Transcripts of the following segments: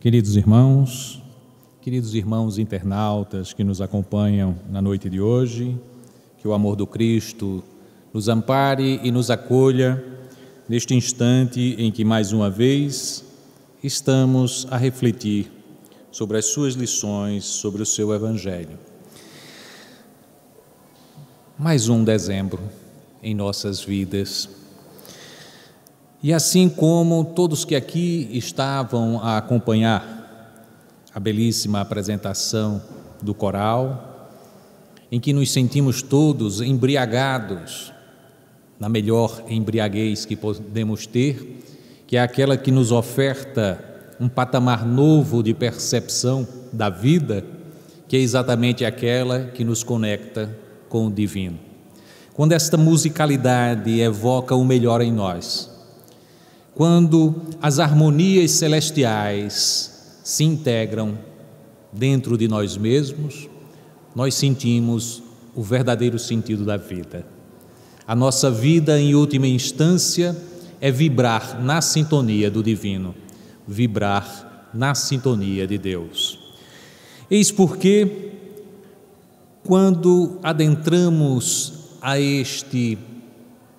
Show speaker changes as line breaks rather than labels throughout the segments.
Queridos irmãos internautas que nos acompanham na noite de hoje, que o amor do Cristo nos ampare e nos acolha neste instante em que mais uma vez estamos a refletir sobre as suas lições, sobre o seu Evangelho. Mais um dezembro em nossas vidas. E assim como todos que aqui estavam a acompanhar a belíssima apresentação do coral, em que nos sentimos todos embriagados, na melhor embriaguez que podemos ter, que é aquela que nos oferta um patamar novo de percepção da vida, que é exatamente aquela que nos conecta com o divino. Quando esta musicalidade evoca o melhor em nós, quando as harmonias celestiais se integram dentro de nós mesmos, nós sentimos o verdadeiro sentido da vida. A nossa vida, em última instância, é vibrar na sintonia do divino, vibrar na sintonia de Deus. Eis porque, quando adentramos a este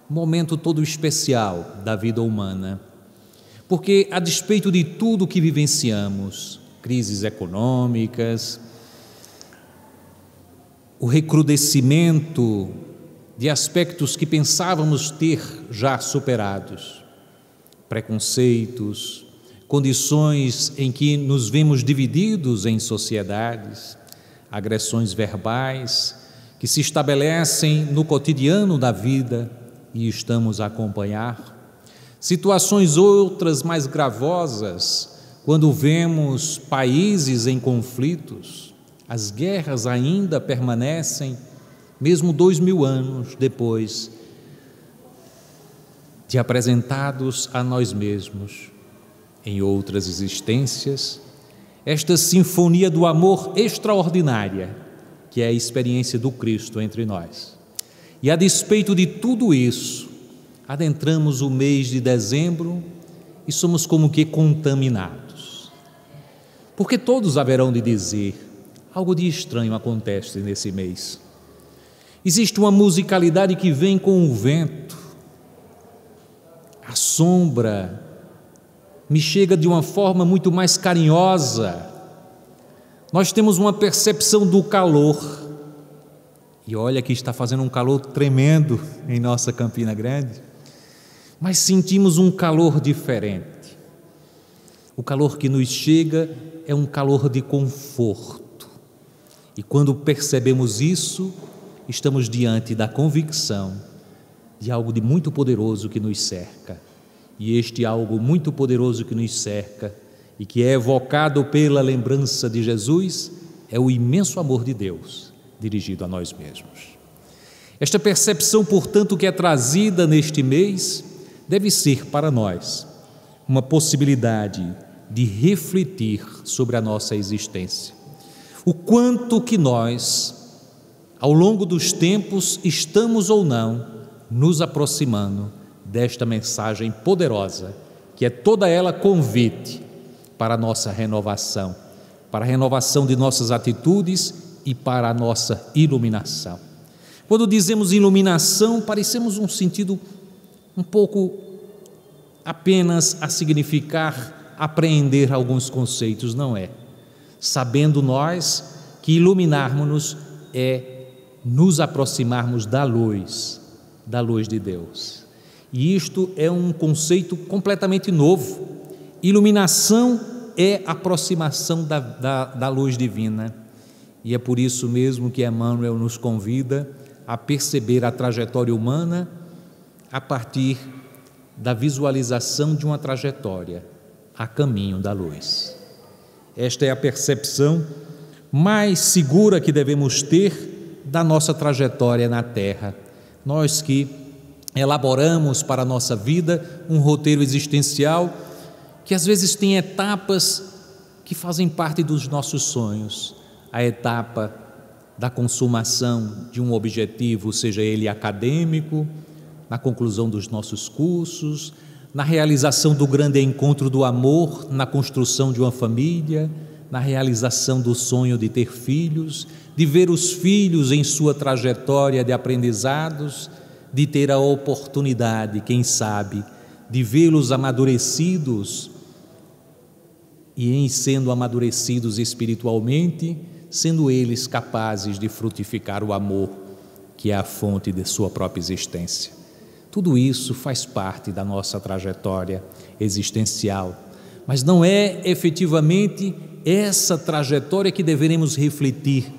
momento todo especial da vida humana, porque a despeito de tudo que vivenciamos, crises econômicas, o recrudescimento de aspectos que pensávamos ter já superados, preconceitos, condições em que nos vemos divididos em sociedades, agressões verbais que se estabelecem no cotidiano da vida e estamos a acompanhar, situações outras mais gravosas, quando vemos países em conflitos, as guerras ainda permanecem, mesmo 2000 anos depois de apresentados a nós mesmos em outras existências, esta sinfonia do amor extraordinária, que é a experiência do Cristo entre nós. E a despeito de tudo isso, adentramos o mês de dezembro e somos como que contaminados. Porque todos haverão de dizer, algo de estranho acontece nesse mês. Existe uma musicalidade que vem com o vento, a sombra me chega de uma forma muito mais carinhosa. Nós temos uma percepção do calor, e olha que está fazendo um calor tremendo em nossa Campina Grande, mas sentimos um calor diferente. O calor que nos chega é um calor de conforto, e quando percebemos isso, estamos diante da convicção de algo de muito poderoso que nos cerca, e este algo muito poderoso que nos cerca e que é evocado pela lembrança de Jesus é o imenso amor de Deus dirigido a nós mesmos. Esta percepção, portanto, que é trazida neste mês, deve ser para nós uma possibilidade de refletir sobre a nossa existência. O quanto que nós, ao longo dos tempos, estamos ou não nos aproximando desta mensagem poderosa, que é toda ela convite para a nossa renovação, para a renovação de nossas atitudes e para a nossa iluminação. Quando dizemos iluminação, parecemos um sentido um pouco apenas a significar apreender alguns conceitos, não é? Sabendo nós que iluminarmos-nos é nos aproximarmos da luz de Deus. E isto é um conceito completamente novo. Iluminação é aproximação da luz divina, e é por isso mesmo que Emmanuel nos convida a perceber a trajetória humana a partir da visualização de uma trajetória a caminho da luz. Esta é a percepção mais segura que devemos ter da nossa trajetória na Terra. Nós que elaboramos para a nossa vida um roteiro existencial que às vezes tem etapas que fazem parte dos nossos sonhos. A etapa da consumação de um objetivo, seja ele acadêmico, na conclusão dos nossos cursos, na realização do grande encontro do amor, na construção de uma família, na realização do sonho de ter filhos, de ver os filhos em sua trajetória de aprendizados, de ter a oportunidade, quem sabe, de vê-los amadurecidos e, em sendo amadurecidos espiritualmente, sendo eles capazes de frutificar o amor, que é a fonte de sua própria existência. Tudo isso faz parte da nossa trajetória existencial, mas não é efetivamente essa trajetória que deveremos refletir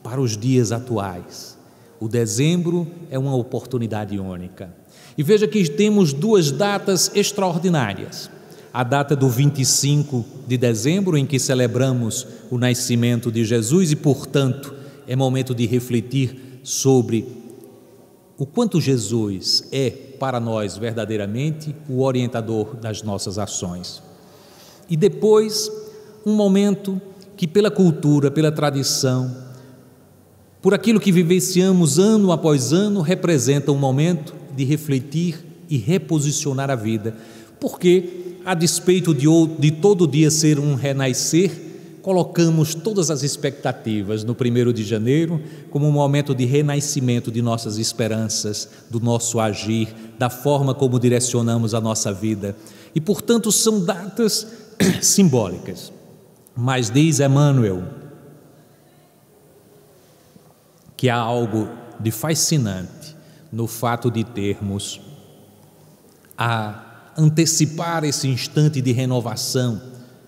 para os dias atuais. O dezembro é uma oportunidade única. E veja que temos duas datas extraordinárias. A data do 25 de dezembro, em que celebramos o nascimento de Jesus e, portanto, é momento de refletir sobre o quanto Jesus é para nós verdadeiramente o orientador das nossas ações. E depois, um momento que pela cultura, pela tradição, por aquilo que vivenciamos ano após ano, representa um momento de refletir e reposicionar a vida, porque, a despeito de todo dia ser um renascer, colocamos todas as expectativas no 1º de janeiro como um momento de renascimento de nossas esperanças, do nosso agir, da forma como direcionamos a nossa vida. E, portanto, são datas simbólicas. Mas diz Emmanuel que há algo de fascinante no fato de termos a antecipar esse instante de renovação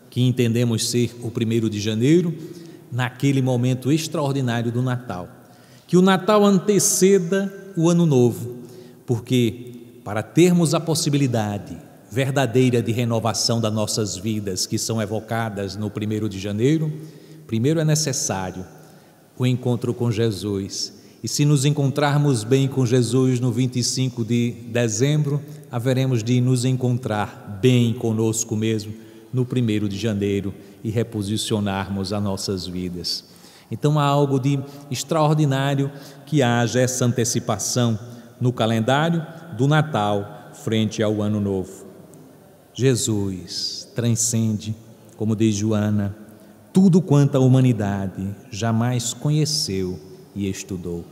que entendemos ser o 1º de janeiro, naquele momento extraordinário do Natal. Que o Natal anteceda o Ano Novo, porque para termos a possibilidade verdadeira de renovação das nossas vidas, que são evocadas no 1º de janeiro, primeiro é necessário o encontro com Jesus. E se nos encontrarmos bem com Jesus no 25 de dezembro, haveremos de nos encontrar bem conosco mesmo no 1º de janeiro e reposicionarmos as nossas vidas. Então há algo de extraordinário que haja essa antecipação no calendário do Natal frente ao Ano Novo. Jesus transcende, como diz Joana, tudo quanto a humanidade jamais conheceu e estudou.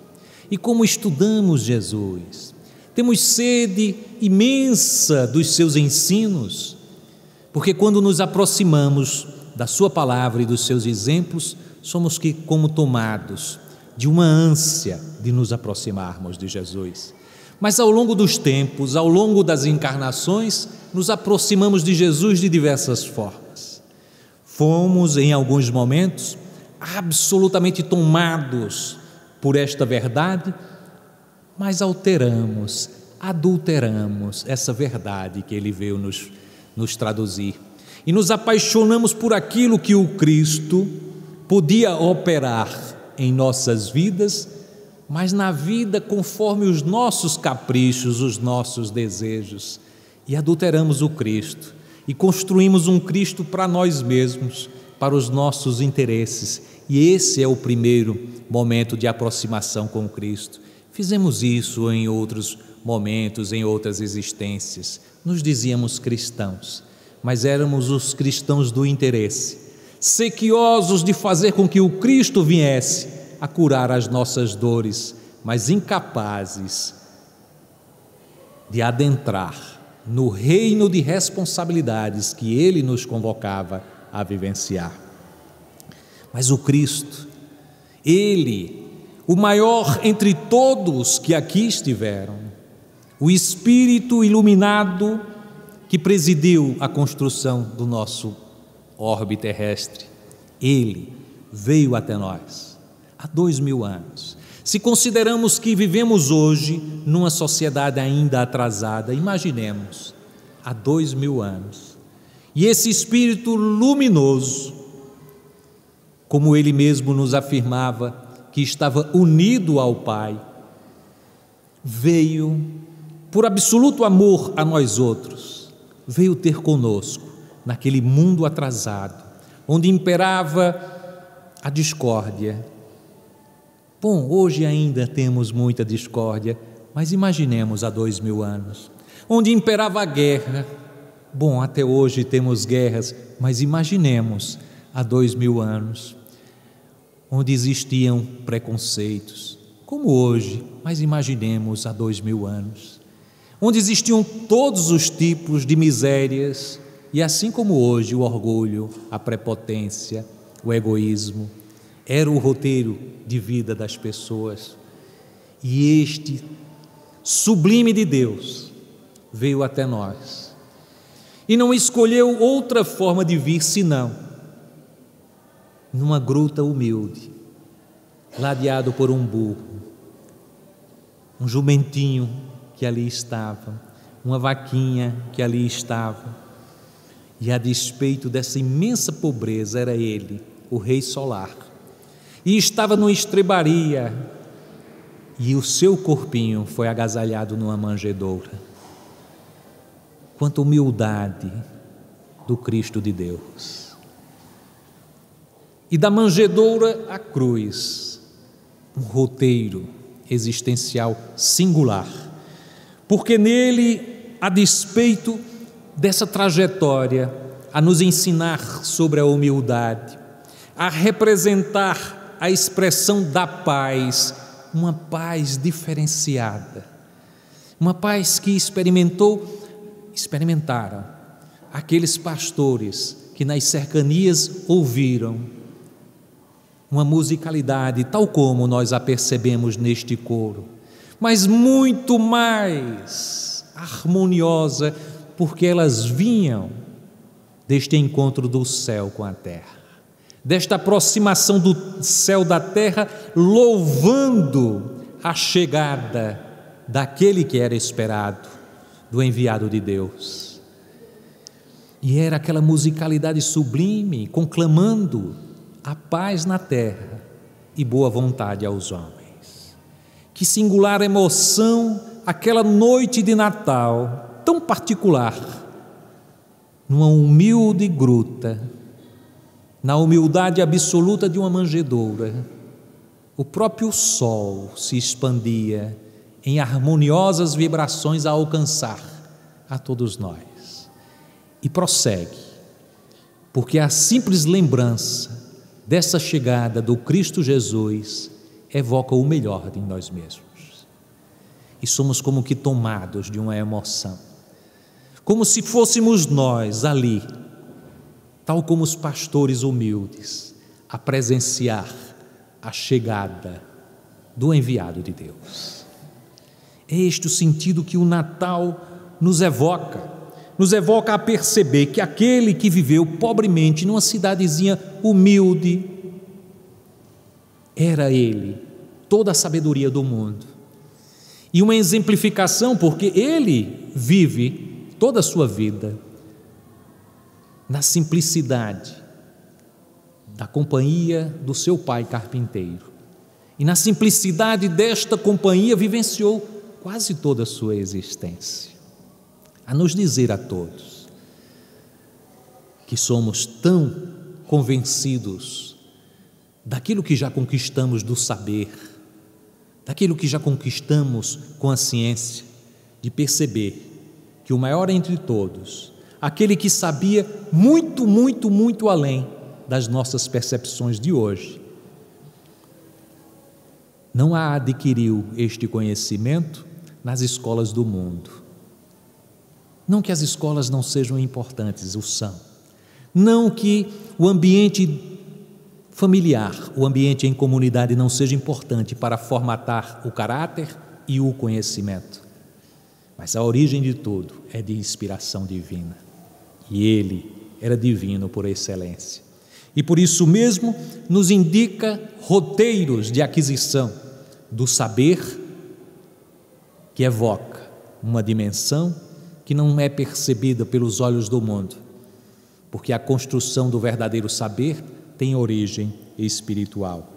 E como estudamos Jesus? Temos sede imensa dos seus ensinos, porque quando nos aproximamos da sua palavra e dos seus exemplos, somos como tomados de uma ânsia de nos aproximarmos de Jesus. Mas ao longo dos tempos, ao longo das encarnações, nos aproximamos de Jesus de diversas formas. Fomos, em alguns momentos, absolutamente tomados por esta verdade, mas adulteramos essa verdade que Ele veio nos traduzir. E nos apaixonamos por aquilo que o Cristo podia operar em nossas vidas, mas na vida conforme os nossos caprichos, os nossos desejos. E adulteramos o Cristo e construímos um Cristo para nós mesmos, para os nossos interesses. E esse é o primeiro momento de aproximação com Cristo. Fizemos isso em outros momentos, em outras existências. Nos dizíamos cristãos, mas éramos os cristãos do interesse, sequiosos de fazer com que o Cristo viesse a curar as nossas dores, mas incapazes de adentrar no reino de responsabilidades que Ele nos convocava a vivenciar. Mas o Cristo, Ele, o maior entre todos que aqui estiveram, o Espírito iluminado que presidiu a construção do nosso orbe terrestre, Ele veio até nós há 2000 anos. Se consideramos que vivemos hoje numa sociedade ainda atrasada, imaginemos, há 2000 anos. E esse Espírito luminoso, como Ele mesmo nos afirmava, que estava unido ao Pai, veio, por absoluto amor a nós outros, veio ter conosco naquele mundo atrasado, onde imperava a discórdia. Bom, hoje ainda temos muita discórdia, mas imaginemos há 2000 anos. onde imperava a guerra. Bom, até hoje temos guerras, mas imaginemos há 2000 anos, onde existiam preconceitos, como hoje, mas imaginemos há 2000 anos, onde existiam todos os tipos de misérias, e assim como hoje o orgulho, a prepotência, o egoísmo, era o roteiro de vida das pessoas. E este sublime de Deus veio até nós e não escolheu outra forma de vir senão numa gruta humilde, ladeado por um burro, um jumentinho que ali estava, uma vaquinha que ali estava, e a despeito dessa imensa pobreza era ele, o Rei Solar, e estava numa estrebaria, e o seu corpinho foi agasalhado numa manjedoura. Quanta humildade do Cristo de Deus! E da manjedoura à cruz, um roteiro existencial singular, porque nele, a despeito dessa trajetória, a nos ensinar sobre a humildade, a representar a expressão da paz, uma paz diferenciada, uma paz que experimentaram aqueles pastores que nas cercanias ouviram uma musicalidade tal como nós a percebemos neste coro, mas muito mais harmoniosa, porque elas vinham deste encontro do céu com a terra, desta aproximação do céu da terra, louvando a chegada daquele que era esperado, do enviado de Deus. E era aquela musicalidade sublime, conclamando a paz na terra e boa vontade aos homens. Que singular emoção aquela noite de Natal, tão particular, numa humilde gruta, na humildade absoluta de uma manjedoura, o próprio sol se expandia em harmoniosas vibrações a alcançar a todos nós. E prossegue, porque a simples lembrança dessa chegada do Cristo Jesus evoca o melhor de nós mesmos. E somos como que tomados de uma emoção, como se fôssemos nós ali, tal como os pastores humildes, a presenciar a chegada do enviado de Deus. É este o sentido que o Natal nos evoca a perceber que aquele que viveu pobremente numa cidadezinha humilde, era ele, toda a sabedoria do mundo. E uma exemplificação, porque ele vive toda a sua vida na simplicidade da companhia do seu pai carpinteiro. E na simplicidade desta companhia vivenciou quase toda a sua existência. A nos dizer a todos que somos tão convencidos daquilo que já conquistamos do saber, daquilo que já conquistamos com a ciência, de perceber que o maior entre todos, aquele que sabia muito, muito, muito além das nossas percepções de hoje, não adquiriu este conhecimento nas escolas do mundo. Não que as escolas não sejam importantes, o são. Não que o ambiente familiar, o ambiente em comunidade não seja importante para formatar o caráter e o conhecimento. Mas a origem de tudo é de inspiração divina. E ele era divino por excelência. E por isso mesmo nos indica roteiros de aquisição do saber que evoca uma dimensão que não é percebida pelos olhos do mundo, porque a construção do verdadeiro saber tem origem espiritual.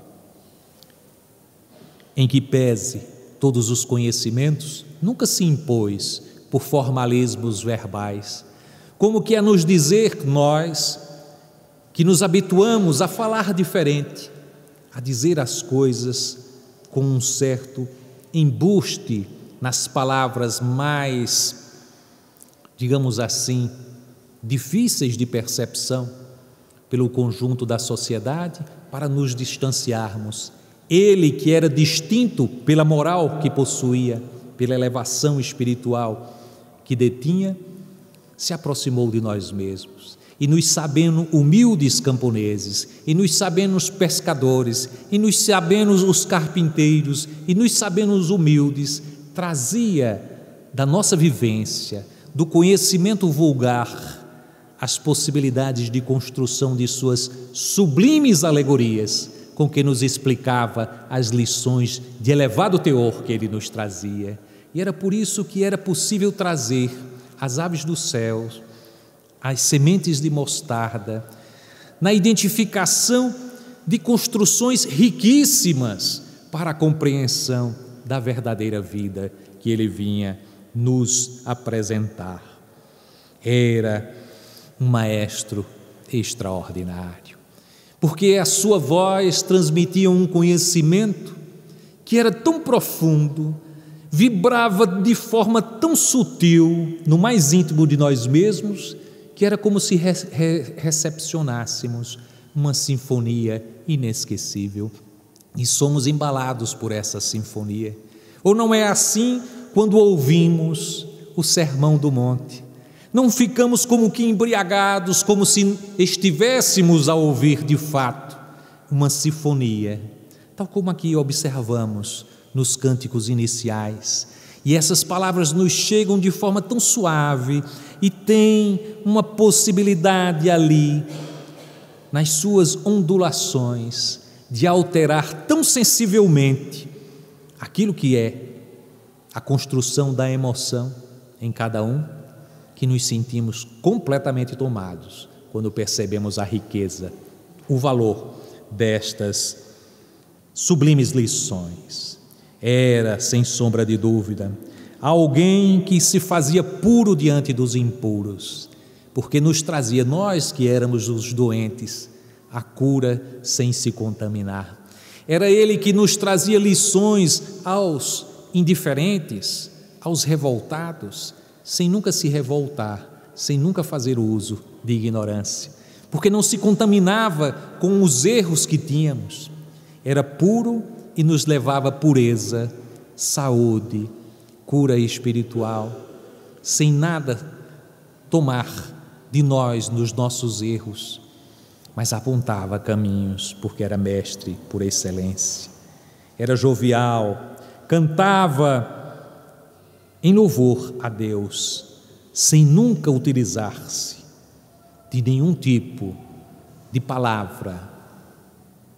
Em que pese todos os conhecimentos, nunca se impôs por formalismos verbais, como que a nos dizer nós, que nos habituamos a falar diferente, a dizer as coisas com um certo embuste nas palavras mais digamos assim, difíceis de percepção pelo conjunto da sociedade, para nos distanciarmos. Ele, que era distinto pela moral que possuía, pela elevação espiritual que detinha, se aproximou de nós mesmos e nos sabendo humildes camponeses, e nos sabendo pescadores, e nos sabendo os carpinteiros, e nos sabendo humildes, trazia da nossa vivência, do conhecimento vulgar, as possibilidades de construção de suas sublimes alegorias, com que nos explicava as lições de elevado teor que ele nos trazia. E era por isso que era possível trazer as aves dos céus, as sementes de mostarda, na identificação de construções riquíssimas para a compreensão da verdadeira vida que ele vinha nos apresentar. Era um maestro extraordinário, porque a sua voz transmitia um conhecimento que era tão profundo, vibrava de forma tão sutil no mais íntimo de nós mesmos, que era como se recepcionássemos uma sinfonia inesquecível, e somos embalados por essa sinfonia. Ou não é assim quando ouvimos o Sermão do Monte? Não ficamos como que embriagados, como se estivéssemos a ouvir de fato uma sinfonia, tal como aqui observamos nos cânticos iniciais. E essas palavras nos chegam de forma tão suave e tem uma possibilidade ali, nas suas ondulações, de alterar tão sensivelmente aquilo que é a construção da emoção em cada um, que nos sentimos completamente tomados quando percebemos a riqueza, o valor destas sublimes lições. Era, sem sombra de dúvida, alguém que se fazia puro diante dos impuros, porque nos trazia, nós que éramos os doentes, a cura sem se contaminar. Era ele que nos trazia lições aos indiferentes, aos revoltados, sem nunca se revoltar, sem nunca fazer uso de ignorância, porque não se contaminava com os erros que tínhamos. Era puro e nos levava a pureza, saúde, cura espiritual, sem nada tomar de nós nos nossos erros, mas apontava caminhos, porque era mestre por excelência. Era jovial, cantava em louvor a Deus, sem nunca utilizar-se de nenhum tipo de palavra,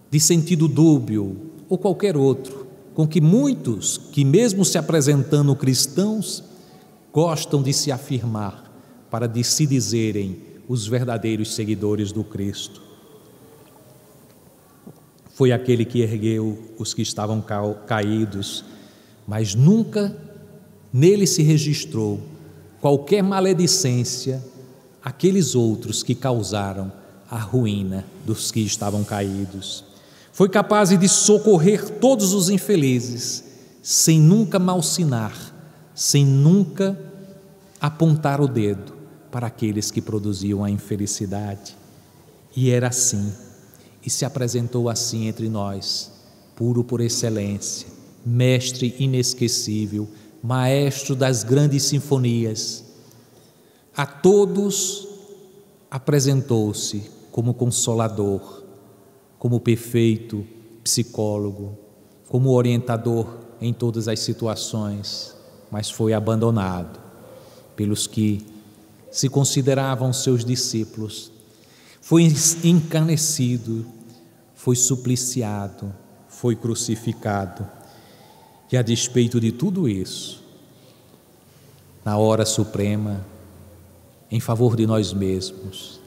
de sentido dúbio ou qualquer outro, com que muitos, que mesmo se apresentando cristãos, gostam de se afirmar para de se dizerem os verdadeiros seguidores do Cristo. Foi aquele que ergueu os que estavam caídos, mas nunca nele se registrou qualquer maledicência àqueles outros que causaram a ruína dos que estavam caídos. Foi capaz de socorrer todos os infelizes, sem nunca malsinar, sem nunca apontar o dedo para aqueles que produziam a infelicidade. E era assim, e se apresentou assim entre nós, puro por excelência, mestre inesquecível, maestro das grandes sinfonias. A todos apresentou-se como consolador, como perfeito psicólogo, como orientador em todas as situações, mas foi abandonado pelos que se consideravam seus discípulos, foi encanecido, foi supliciado, foi crucificado. E a despeito de tudo isso, na hora suprema, em favor de nós mesmos,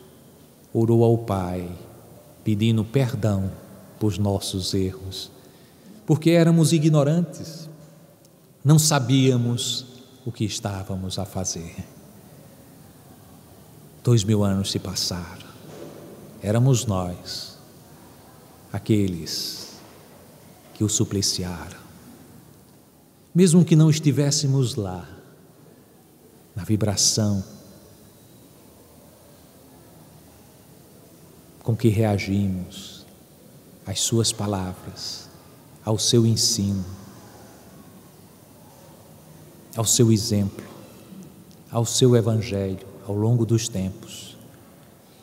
orou ao Pai, pedindo perdão por nossos erros, porque éramos ignorantes, não sabíamos o que estávamos a fazer. 2000 anos se passaram, éramos nós, aqueles que o supliciaram, mesmo que não estivéssemos lá, na vibração com que reagimos às suas palavras, ao seu ensino, ao seu exemplo, ao seu evangelho ao longo dos tempos.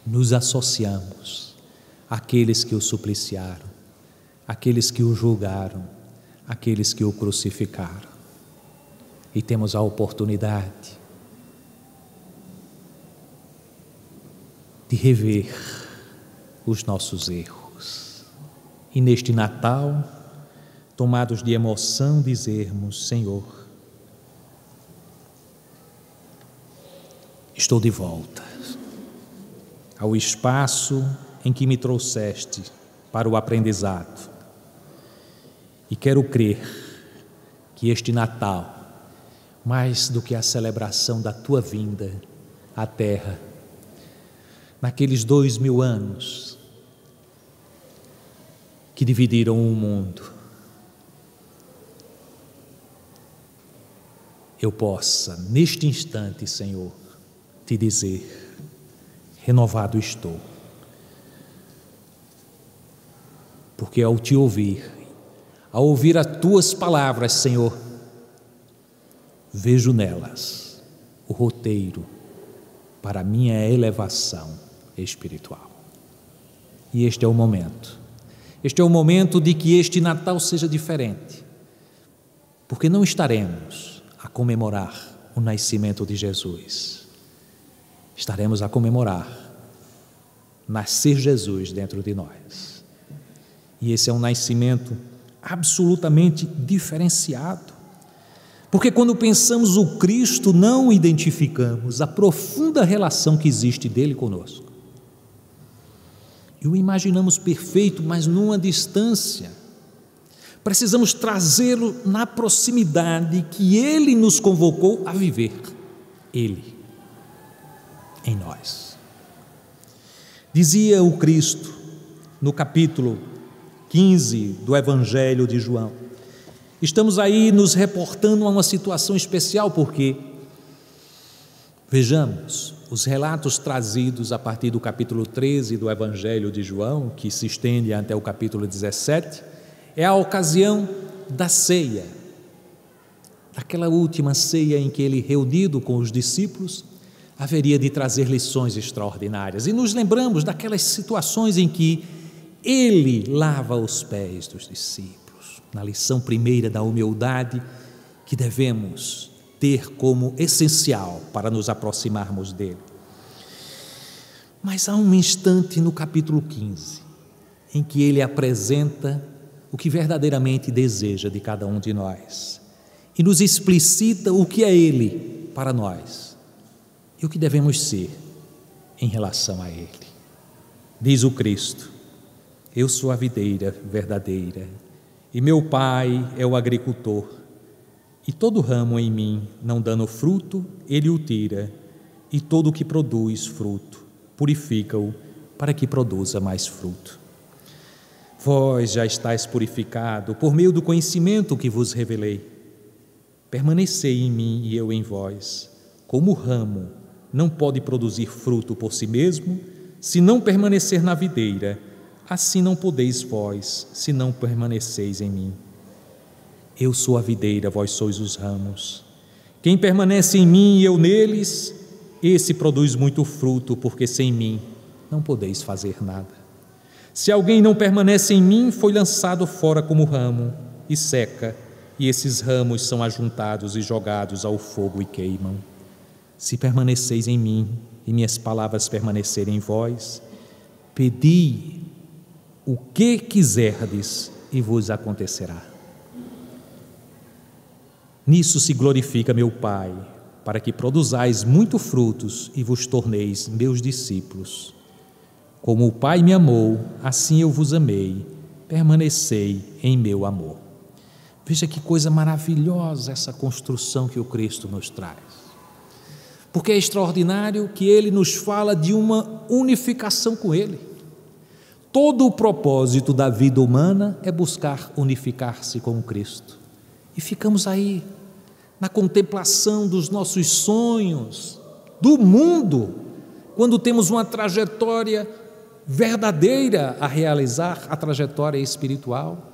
Nos associamos àqueles que o supliciaram, àqueles que o julgaram, àqueles que o crucificaram. E temos a oportunidade de rever os nossos erros. E neste Natal, tomados de emoção, dizermos: Senhor, estou de volta ao espaço em que me trouxeste para o aprendizado. E quero crer que este Natal, mais do que a celebração da tua vinda à Terra, naqueles 2000 anos que dividiram o mundo, eu possa, neste instante, Senhor, te dizer: renovado estou. Porque ao te ouvir, ao ouvir as tuas palavras, Senhor, vejo nelas o roteiro para a minha elevação espiritual. E este é o momento. Este é o momento de que este Natal seja diferente, porque não estaremos a comemorar o nascimento de Jesus. Estaremos a comemorar nascer Jesus dentro de nós. E esse é um nascimento absolutamente diferenciado, porque quando pensamos o Cristo, não identificamos a profunda relação que existe dele conosco. E o imaginamos perfeito, mas numa distância. Precisamos trazê-lo na proximidade que ele nos convocou a viver. Ele em nós. Dizia o Cristo no capítulo 15 do Evangelho de João. Estamos aí nos reportando a uma situação especial, porque, vejamos, os relatos trazidos a partir do capítulo 13 do Evangelho de João, que se estende até o capítulo 17, é a ocasião da ceia, daquela última ceia em que ele, reunido com os discípulos, haveria de trazer lições extraordinárias. E nos lembramos daquelas situações em que ele lava os pés dos discípulos, na lição primeira da humildade que devemos ter como essencial para nos aproximarmos dele. Mas há um instante no capítulo 15 em que ele apresenta o que verdadeiramente deseja de cada um de nós e nos explicita o que é ele para nós e o que devemos ser em relação a ele. Diz o Cristo: eu sou a videira verdadeira e meu Pai é o agricultor, e todo ramo em mim não dando fruto, ele o tira, e todo o que produz fruto, purifica-o para que produza mais fruto. Vós já estáis purificado por meio do conhecimento que vos revelei. Permanecei em mim e eu em vós. Como o ramo não pode produzir fruto por si mesmo, se não permanecer na videira, assim não podeis vós, se não permaneceis em mim. Eu sou a videira, vós sois os ramos. Quem permanece em mim e eu neles, esse produz muito fruto, porque sem mim não podeis fazer nada. Se alguém não permanece em mim, foi lançado fora como ramo e seca, e esses ramos são ajuntados e jogados ao fogo e queimam. Se permaneceis em mim e minhas palavras permanecerem em vós, pedi o que quiserdes e vos acontecerá. Nisso se glorifica meu Pai, para que produzais muitos frutos e vos torneis meus discípulos. Como o Pai me amou, assim eu vos amei, permanecei em meu amor. Veja que coisa maravilhosa essa construção que o Cristo nos traz. Porque é extraordinário que ele nos fala de uma unificação com ele. Todo o propósito da vida humana é buscar unificar-se com o Cristo. E ficamos aí, na contemplação dos nossos sonhos, do mundo, quando temos uma trajetória verdadeira a realizar a trajetória espiritual,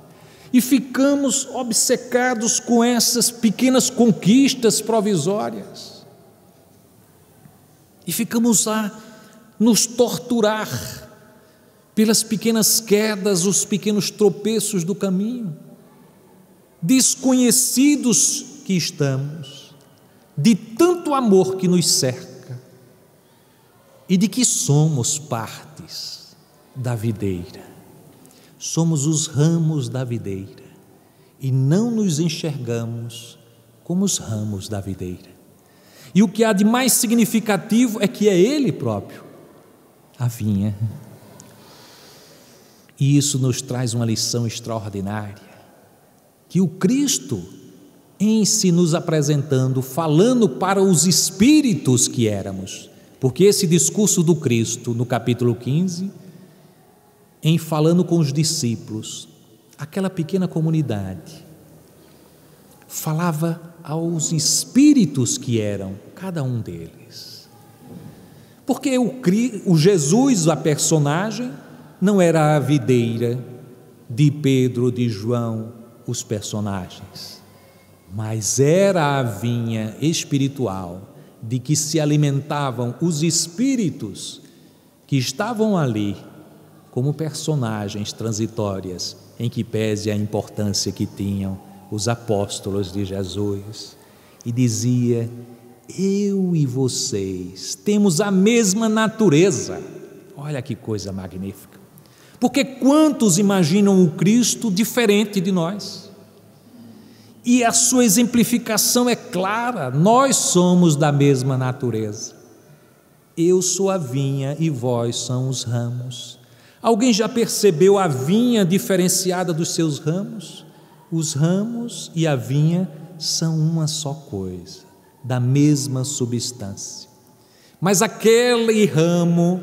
e ficamos obcecados com essas pequenas conquistas provisórias, e ficamos a nos torturar pelas pequenas quedas, os pequenos tropeços do caminho, desconhecidos que estamos de tanto amor que nos cerca e de que somos partes da videira. Somos os ramos da videira e não nos enxergamos como os ramos da videira. E o que há de mais significativo é que é Ele próprio a vinha. E isso nos traz uma lição extraordinária, que o Cristo, em se nos apresentando, falando para os espíritos que éramos, porque esse discurso do Cristo, no capítulo 15, em falando com os discípulos, aquela pequena comunidade, falava aos espíritos que eram, cada um deles. Porque o Jesus, a personagem, não era a videira de Pedro, de João, os personagens, mas era a vinha espiritual de que se alimentavam os espíritos que estavam ali como personagens transitórias, em que pese a importância que tinham os apóstolos de Jesus, e dizia: eu e vocês temos a mesma natureza. Olha que coisa magnífica, porque quantos imaginam o Cristo diferente de nós? E a sua exemplificação é clara: nós somos da mesma natureza. Eu sou a vinha e vós são os ramos. Alguém já percebeu a vinha diferenciada dos seus ramos? Os ramos e a vinha são uma só coisa, da mesma substância. Mas aquele ramo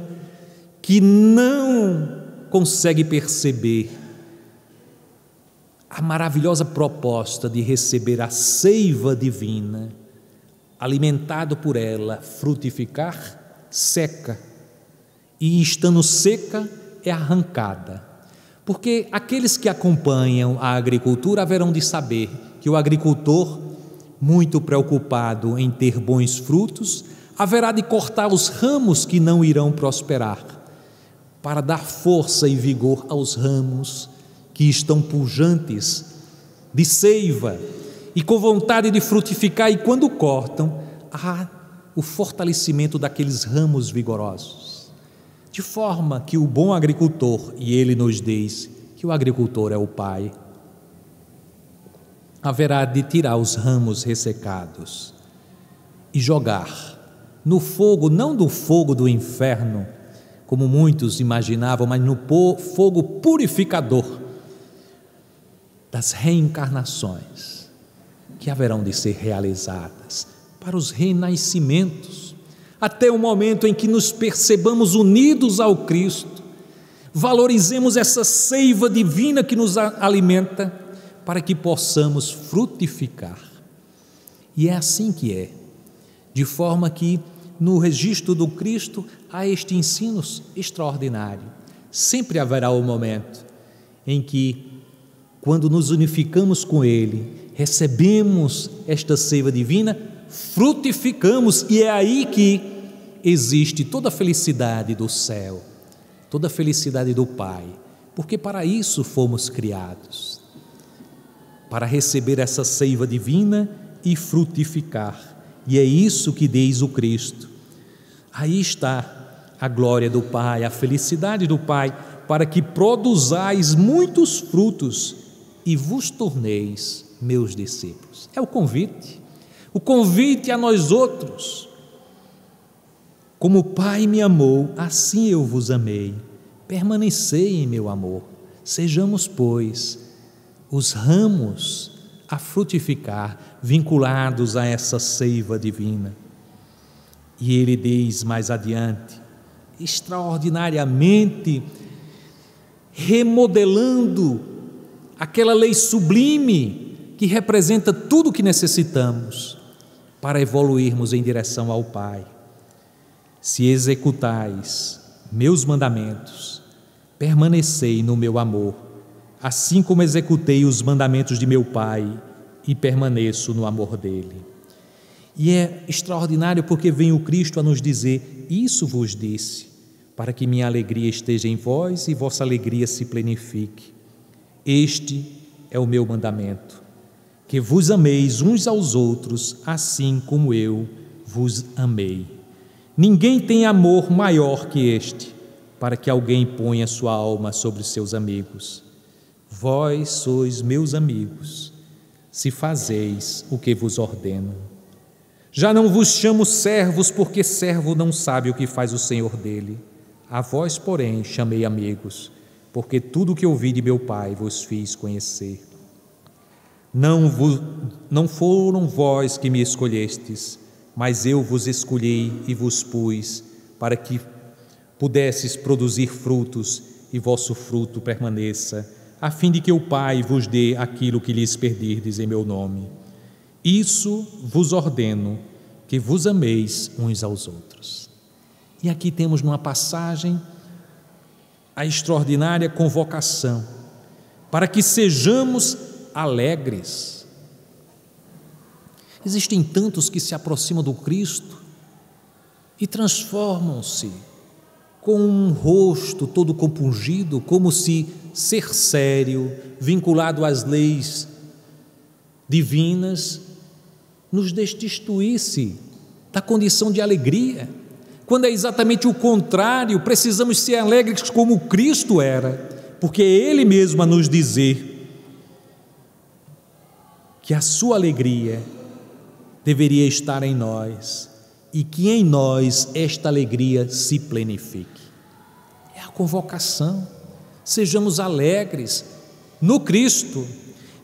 que não consegue perceber a maravilhosa proposta de receber a seiva divina, alimentado por ela, frutificar, seca, e estando seca, é arrancada. Porque aqueles que acompanham a agricultura haverão de saber que o agricultor, muito preocupado em ter bons frutos, haverá de cortar os ramos que não irão prosperar, para dar força e vigor aos ramos que estão pujantes de seiva e com vontade de frutificar, e quando cortam, há o fortalecimento daqueles ramos vigorosos. De forma que o bom agricultor, e ele nos diz que o agricultor é o Pai, haverá de tirar os ramos ressecados e jogar no fogo, não do fogo do inferno, como muitos imaginavam, mas no fogo purificador das reencarnações que haverão de ser realizadas para os renascimentos, até o momento em que nos percebamos unidos ao Cristo, valorizemos essa seiva divina que nos alimenta, para que possamos frutificar. E é assim que é, de forma que no registro do Cristo há este ensino extraordinário. Sempre haverá o momento em que, quando nos unificamos com Ele, recebemos esta seiva divina, frutificamos, e é aí que existe toda a felicidade do céu, toda a felicidade do Pai, porque para isso fomos criados, para receber essa seiva divina e frutificar. E é isso que diz o Cristo. Aí está a glória do Pai, a felicidade do Pai, para que produzais muitos frutos e vos torneis meus discípulos. É o convite a nós outros. Como o Pai me amou, assim eu vos amei. Permanecei em meu amor. Sejamos, pois, os ramos a frutificar, vinculados a essa seiva divina. E ele diz mais adiante, extraordinariamente remodelando aquela lei sublime que representa tudo o que necessitamos para evoluirmos em direção ao Pai. Se executais meus mandamentos, permanecei no meu amor, assim como executei os mandamentos de meu Pai e permaneço no amor dele. E é extraordinário porque vem o Cristo a nos dizer: isso vos disse, para que minha alegria esteja em vós e vossa alegria se plenifique. Este é o meu mandamento, que vos ameis uns aos outros, assim como eu vos amei. Ninguém tem amor maior que este, para que alguém ponha sua alma sobre os seus amigos. Vós sois meus amigos, se fazeis o que vos ordeno. Já não vos chamo servos, porque servo não sabe o que faz o senhor dele. A vós, porém, chamei amigos, porque tudo o que ouvi de meu Pai vos fiz conhecer. Não foram vós que me escolhestes, mas eu vos escolhi e vos pus, para que pudesses produzir frutos e vosso fruto permaneça, a fim de que o Pai vos dê aquilo que lhes pedirdes em meu nome. Isso vos ordeno, que vos ameis uns aos outros. E aqui temos numa passagem a extraordinária convocação para que sejamos alegres. Existem tantos que se aproximam do Cristo e transformam-se com um rosto todo compungido, como se ser sério, vinculado às leis divinas, nos destituísse da condição de alegria, quando é exatamente o contrário. Precisamos ser alegres como Cristo era, porque é Ele mesmo a nos dizer que a sua alegria deveria estar em nós e que em nós esta alegria se plenifique. É a convocação. Sejamos alegres no Cristo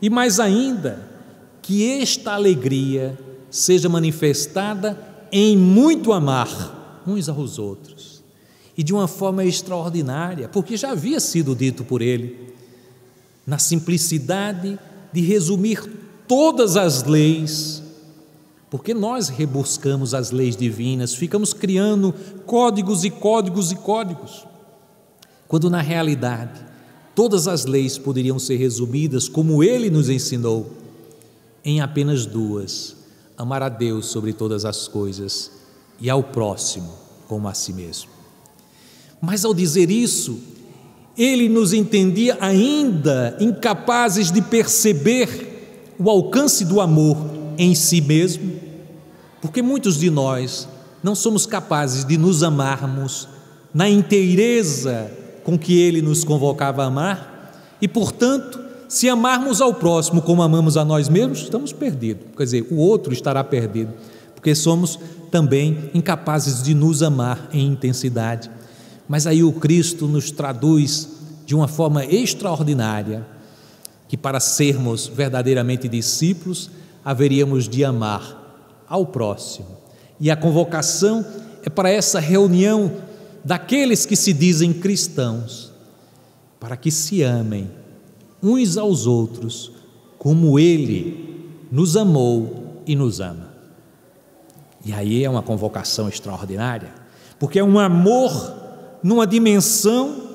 e mais ainda, que esta alegria seja manifestada em muito amar uns aos outros, e de uma forma extraordinária, porque já havia sido dito por ele, na simplicidade de resumir todas as leis, porque nós rebuscamos as leis divinas, ficamos criando códigos e códigos e códigos, quando na realidade todas as leis poderiam ser resumidas, como ele nos ensinou, em apenas duas: amar a Deus sobre todas as coisas e ao próximo como a si mesmo. Mas ao dizer isso, ele nos entendia ainda incapazes de perceber o alcance do amor em si mesmo, porque muitos de nós não somos capazes de nos amarmos na inteireza com que ele nos convocava a amar, e portanto, se amarmos ao próximo como amamos a nós mesmos, estamos perdidos. Quer dizer, o outro estará perdido, porque somos também incapazes de nos amar em intensidade. Mas aí o Cristo nos traduz de uma forma extraordinária que para sermos verdadeiramente discípulos haveríamos de amar ao próximo. E a convocação é para essa reunião daqueles que se dizem cristãos, para que se amem uns aos outros como Ele nos amou e nos ama. E aí é uma convocação extraordinária, porque é um amor numa dimensão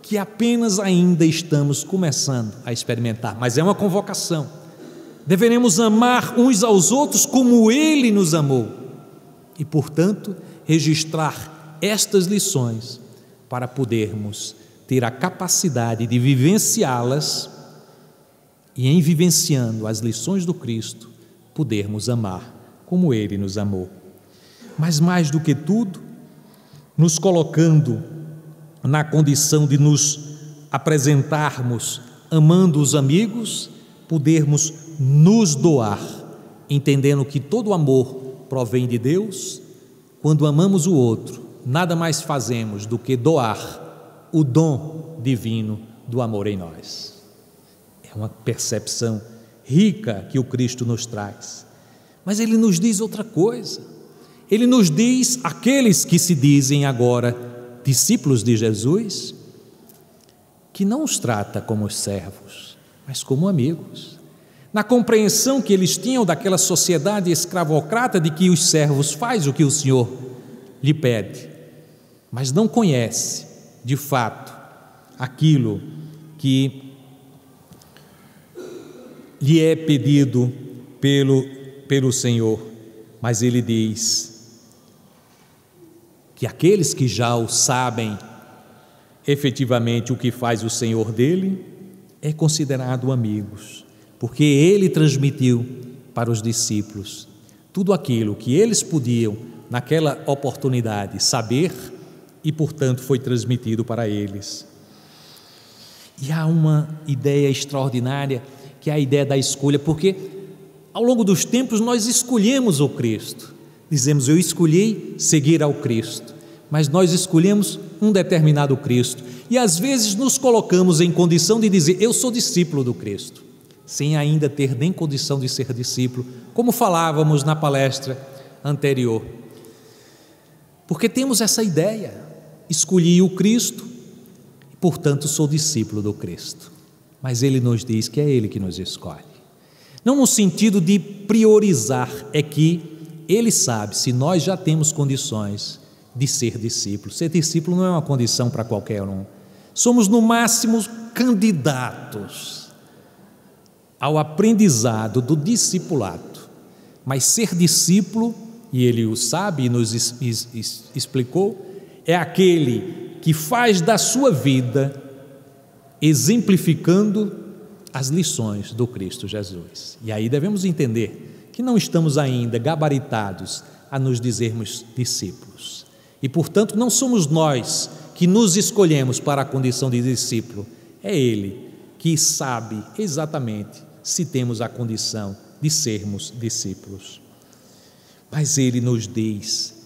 que apenas ainda estamos começando a experimentar, mas é uma convocação. Deveremos amar uns aos outros como Ele nos amou e, portanto, registrar estas lições para podermos ter a capacidade de vivenciá-las e, em vivenciando as lições do Cristo, podermos amar como Ele nos amou. Mas mais do que tudo, nos colocando na condição de nos apresentarmos amando os amigos, podermos nos doar, entendendo que todo amor provém de Deus. Quando amamos o outro, nada mais fazemos do que doar o dom divino do amor em nós. É uma percepção rica que o Cristo nos traz. Mas Ele nos diz outra coisa. Ele nos diz, aqueles que se dizem agora discípulos de Jesus, que não os trata como servos, mas como amigos. Na compreensão que eles tinham daquela sociedade escravocrata de que os servos fazem o que o Senhor lhe pede, mas não conhece, de fato, aquilo que lhe é pedido pelo Senhor, mas ele diz que aqueles que já o sabem efetivamente o que faz o Senhor dele é considerado amigos, porque ele transmitiu para os discípulos tudo aquilo que eles podiam naquela oportunidade saber e portanto foi transmitido para eles. E há uma ideia extraordinária, que é a ideia da escolha, porque ao longo dos tempos nós escolhemos o Cristo, dizemos: eu escolhi seguir ao Cristo, mas nós escolhemos um determinado Cristo, e às vezes nos colocamos em condição de dizer: eu sou discípulo do Cristo, sem ainda ter nem condição de ser discípulo, como falávamos na palestra anterior, porque temos essa ideia: escolhi o Cristo, portanto sou discípulo do Cristo. Mas ele nos diz que é ele que nos escolhe, não no sentido de priorizar, é que ele sabe se nós já temos condições de ser discípulo. Ser discípulo não é uma condição para qualquer um, somos no máximo candidatos ao aprendizado do discipulado, mas ser discípulo, e ele o sabe e nos explicou, é aquele que faz da sua vida exemplificando as lições do Cristo Jesus. E aí devemos entender que não estamos ainda gabaritados a nos dizermos discípulos, e portanto não somos nós que nos escolhemos para a condição de discípulo, é ele que sabe exatamente se temos a condição de sermos discípulos. Mas ele nos diz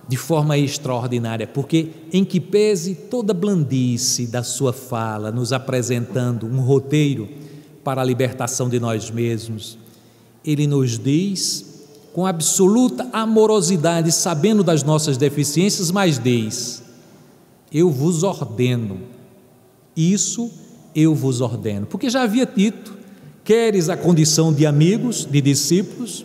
de forma extraordinária, porque em que pese toda blandice da sua fala, nos apresentando um roteiro para a libertação de nós mesmos, ele nos diz com absoluta amorosidade, sabendo das nossas deficiências, mas diz: eu vos ordeno, isso eu vos ordeno, porque já havia dito: queres a condição de amigos, de discípulos,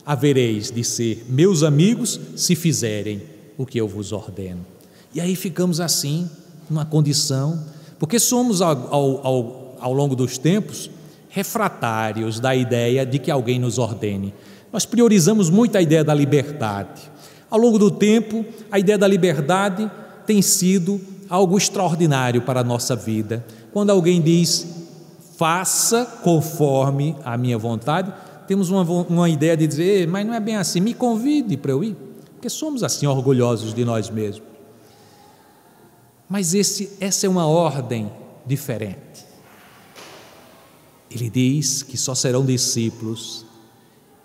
havereis de ser meus amigos se fizerem o que eu vos ordeno. E aí ficamos assim, numa condição, porque somos ao longo dos tempos refratários da ideia de que alguém nos ordene. Nós priorizamos muito a ideia da liberdade. Ao longo do tempo, a ideia da liberdade tem sido algo extraordinário para a nossa vida. Quando alguém diz: faça conforme a minha vontade, temos uma ideia de dizer: mas não é bem assim, me convide para eu ir, porque somos assim orgulhosos de nós mesmos. Mas essa é uma ordem diferente. Ele diz que só serão discípulos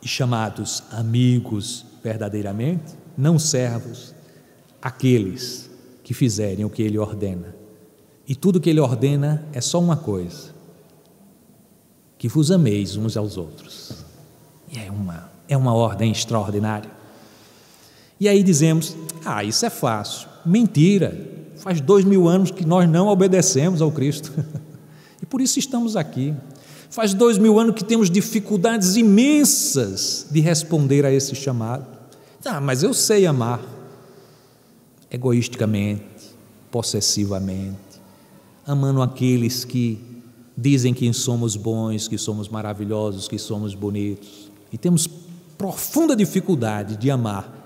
e chamados amigos verdadeiramente, não servos, aqueles que fizerem o que ele ordena. E tudo que ele ordena é só uma coisa: que vos ameis uns aos outros. E é uma ordem extraordinária. E aí dizemos: isso é fácil. Mentira, faz 2000 anos que nós não obedecemos ao Cristo e por isso estamos aqui. Faz 2000 anos que temos dificuldades imensas de responder a esse chamado. Mas eu sei amar egoisticamente, possessivamente, amando aqueles que dizem que somos bons, que somos maravilhosos, que somos bonitos, e temos profunda dificuldade de amar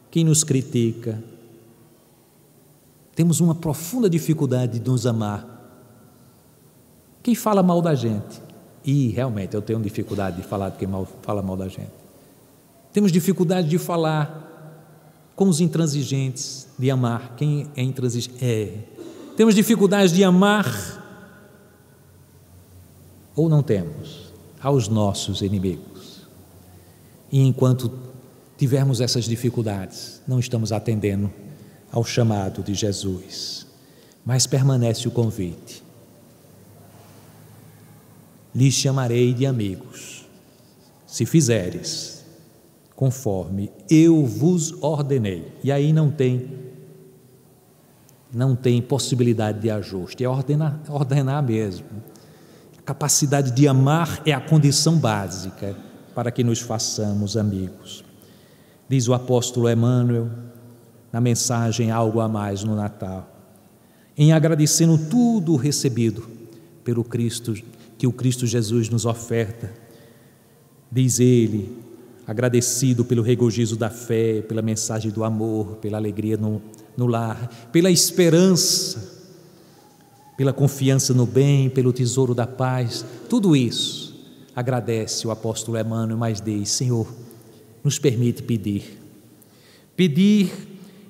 quem nos critica. Temos uma profunda dificuldade de nos amar quem fala mal da gente. E realmente eu tenho dificuldade de falar de quem fala mal da gente. Temos dificuldade de falar com os intransigentes, de amar quem é intransigente. Temos dificuldade de amar, ou não temos, aos nossos inimigos. E enquanto tivermos essas dificuldades, não estamos atendendo ao chamado de Jesus. Mas permanece o convite: lhes chamarei de amigos, se fizeres conforme eu vos ordenei. E aí não tem possibilidade de ajuste, é ordenar mesmo. A capacidade de amar é a condição básica para que nos façamos amigos. Diz o apóstolo Emmanuel na mensagem Algo a Mais no Natal: em agradecendo tudo recebido pelo Cristo, que o Cristo Jesus nos oferta. Diz ele, agradecido pelo regozijo da fé, pela mensagem do amor, pela alegria no lar, pela esperança, pela confiança no bem, pelo tesouro da paz, tudo isso agradece o apóstolo Emmanuel, mas diz: Senhor, nos permite pedir,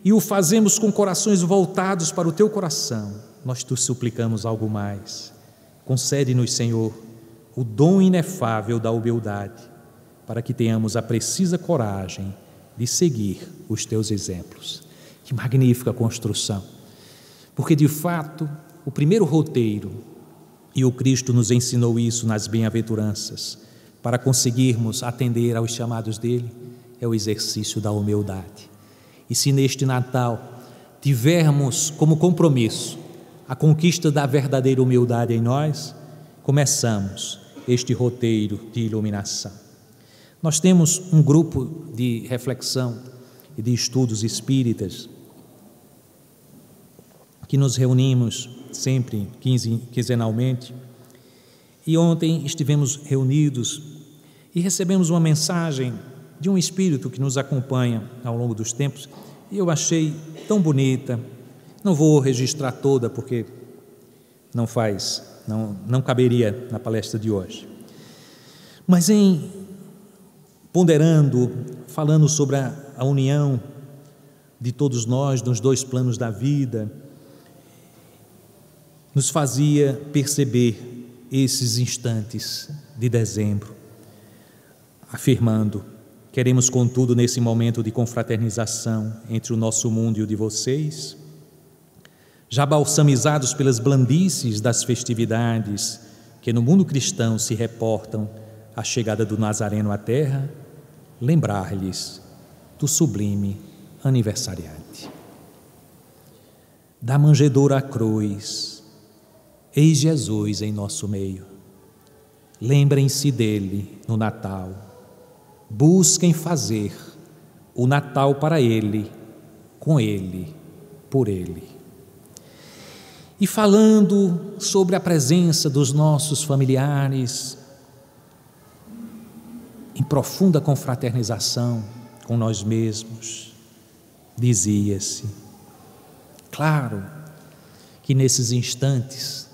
e o fazemos com corações voltados para o Teu coração. Nós te suplicamos algo mais. Concede-nos, Senhor, o dom inefável da humildade, para que tenhamos a precisa coragem de seguir os Teus exemplos. Que magnífica construção! Porque, de fato, o primeiro roteiro, e o Cristo nos ensinou isso nas bem-aventuranças, para conseguirmos atender aos chamados dele, é o exercício da humildade. E se neste Natal tivermos como compromisso a conquista da verdadeira humildade em nós, começamos este roteiro de iluminação. Nós temos um grupo de reflexão e de estudos espíritas que nos reunimos sempre quinzenalmente, e ontem estivemos reunidos e recebemos uma mensagem de um espírito que nos acompanha ao longo dos tempos, e eu achei tão bonita. Não vou registrar toda porque não caberia na palestra de hoje, mas ponderando, falando sobre a união de todos nós nos dois planos da vida, nos fazia perceber esses instantes de dezembro, afirmando: queremos, contudo, nesse momento de confraternização entre o nosso mundo e o de vocês, já balsamizados pelas blandices das festividades que no mundo cristão se reportam à chegada do Nazareno à terra, lembrar-lhes do sublime aniversariante. Da manjedoura à cruz, eis Jesus em nosso meio. Lembrem-se dele no Natal. Busquem fazer o Natal para ele, com ele, por ele. E falando sobre a presença dos nossos familiares, em profunda confraternização com nós mesmos, dizia-se: claro que nesses instantes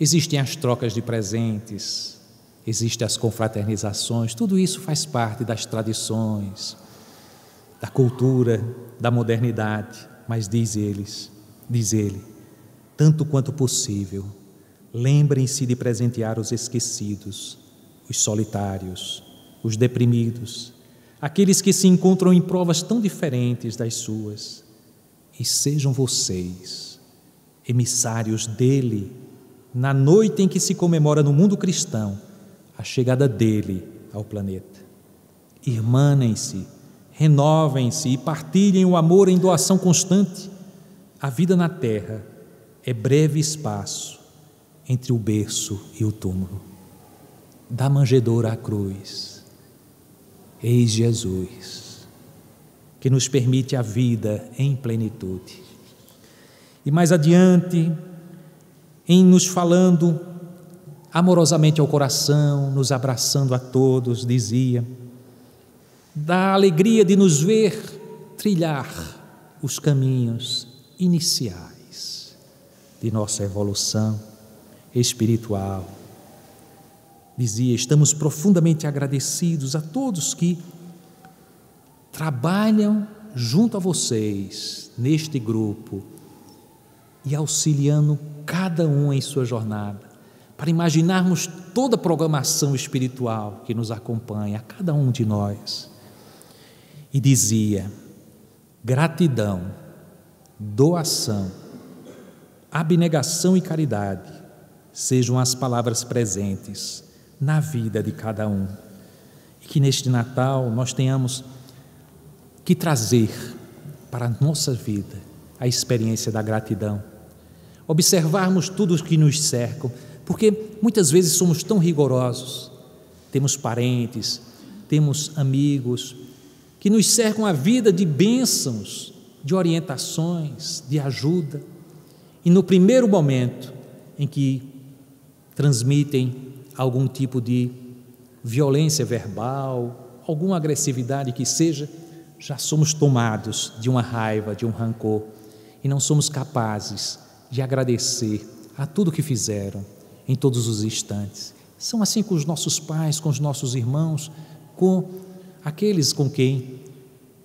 existem as trocas de presentes, existem as confraternizações, tudo isso faz parte das tradições, da cultura, da modernidade, mas diz ele, tanto quanto possível, lembrem-se de presentear os esquecidos, os solitários, os deprimidos, aqueles que se encontram em provas tão diferentes das suas, e sejam vocês emissários dele, na noite em que se comemora no mundo cristão a chegada dele ao planeta. Irmanem-se, renovem-se e partilhem o amor em doação constante. A vida na terra é breve espaço entre o berço e o túmulo. Da manjedoura à cruz, eis Jesus, que nos permite a vida em plenitude. E mais adiante, em nos falando amorosamente ao coração, nos abraçando a todos, dizia: da alegria de nos ver trilhar os caminhos iniciais de nossa evolução espiritual. Dizia: estamos profundamente agradecidos a todos que trabalham junto a vocês neste grupo e auxiliando cada um em sua jornada, para imaginarmos toda a programação espiritual que nos acompanha, a cada um de nós. E dizia: gratidão, doação, abnegação e caridade sejam as palavras presentes na vida de cada um. E que neste Natal nós tenhamos que trazer para a nossa vida a experiência da gratidão, observarmos tudo o que nos cerca, porque muitas vezes somos tão rigorosos, temos parentes, temos amigos que nos cercam a vida de bênçãos, de orientações, de ajuda, e no primeiro momento em que transmitem algum tipo de violência verbal, alguma agressividade que seja, já somos tomados de uma raiva, de um rancor, e não somos capazes de agradecer a tudo que fizeram em todos os instantes. São assim com os nossos pais, com os nossos irmãos, com aqueles com quem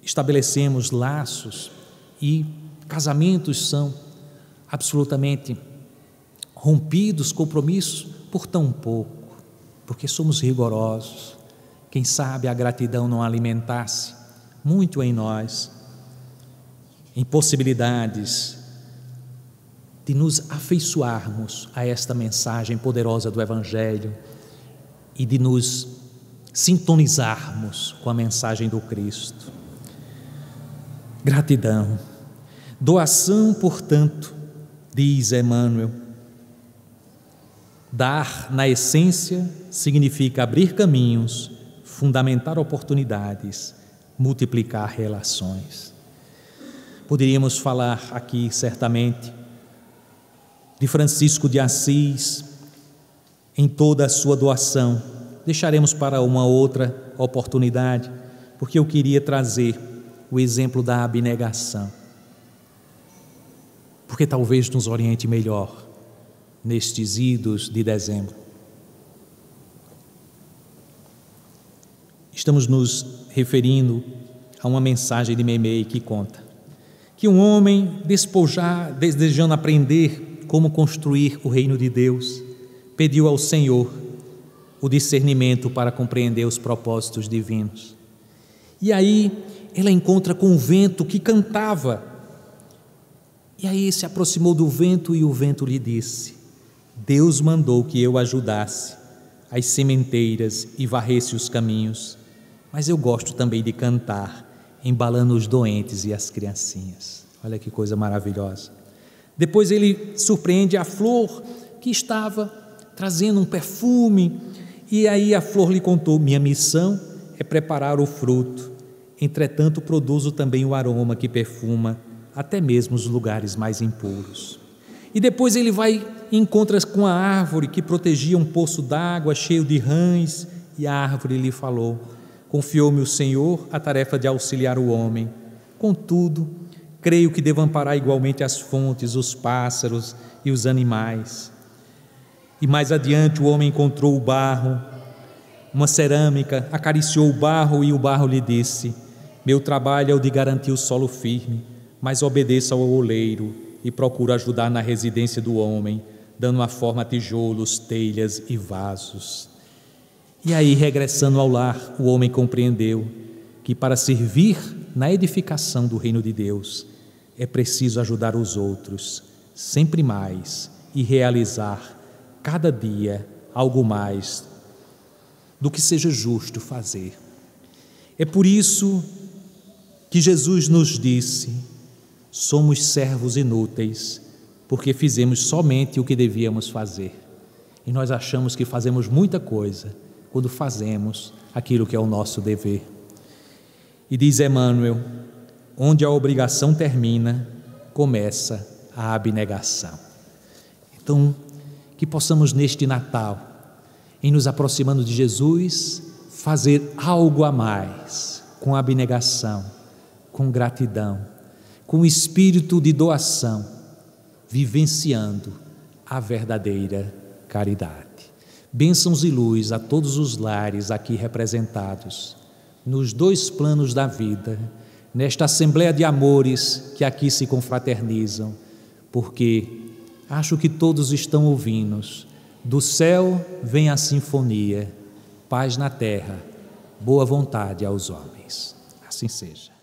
estabelecemos laços, e casamentos são absolutamente rompidos, compromissos, por tão pouco, porque somos rigorosos. Quem sabe a gratidão não alimentasse muito em nós impossibilidades de nos afeiçoarmos a esta mensagem poderosa do Evangelho e de nos sintonizarmos com a mensagem do Cristo. Gratidão. Doação, portanto, diz Emmanuel, dar na essência significa abrir caminhos, fundamentar oportunidades, multiplicar relações. Poderíamos falar aqui certamente de Francisco de Assis em toda a sua doação. Deixaremos para uma outra oportunidade, porque eu queria trazer o exemplo da abnegação, porque talvez nos oriente melhor nestes idos de dezembro. Estamos nos referindo a uma mensagem de Meimei que conta que um homem desejando aprender como construir o reino de Deus, pediu ao Senhor o discernimento para compreender os propósitos divinos. E aí ela encontra com o vento que cantava, e aí se aproximou do vento e o vento lhe disse: Deus mandou que eu ajudasse as sementeiras e varresse os caminhos, mas eu gosto também de cantar, embalando os doentes e as criancinhas. Olha que coisa maravilhosa. Depois ele surpreende a flor que estava trazendo um perfume, e aí a flor lhe contou: minha missão é preparar o fruto, entretanto produzo também o aroma que perfuma até mesmo os lugares mais impuros. E depois ele vai e encontra com a árvore que protegia um poço d'água cheio de rãs, e a árvore lhe falou: confiou-me o Senhor a tarefa de auxiliar o homem, contudo, creio que devo amparar igualmente as fontes, os pássaros e os animais. E mais adiante o homem encontrou o barro, uma cerâmica, acariciou o barro e o barro lhe disse: meu trabalho é o de garantir o solo firme, mas obedeça ao oleiro e procuro ajudar na residência do homem, dando a forma a tijolos, telhas e vasos. E aí, regressando ao lar, o homem compreendeu que para servir na edificação do reino de Deus é preciso ajudar os outros, sempre mais, e realizar cada dia algo mais do que seja justo fazer. É por isso que Jesus nos disse: somos servos inúteis, porque fizemos somente o que devíamos fazer. E nós achamos que fazemos muita coisa quando fazemos aquilo que é o nosso dever. E diz Emmanuel: onde a obrigação termina, começa a abnegação. Então, que possamos neste Natal, em nos aproximando de Jesus, fazer algo a mais, com abnegação, com gratidão, com espírito de doação, vivenciando a verdadeira caridade. Bênçãos e luz a todos os lares aqui representados, nos dois planos da vida, nesta assembleia de amores que aqui se confraternizam, porque acho que todos estão ouvindo. Do céu vem a sinfonia, paz na terra, boa vontade aos homens. Assim seja.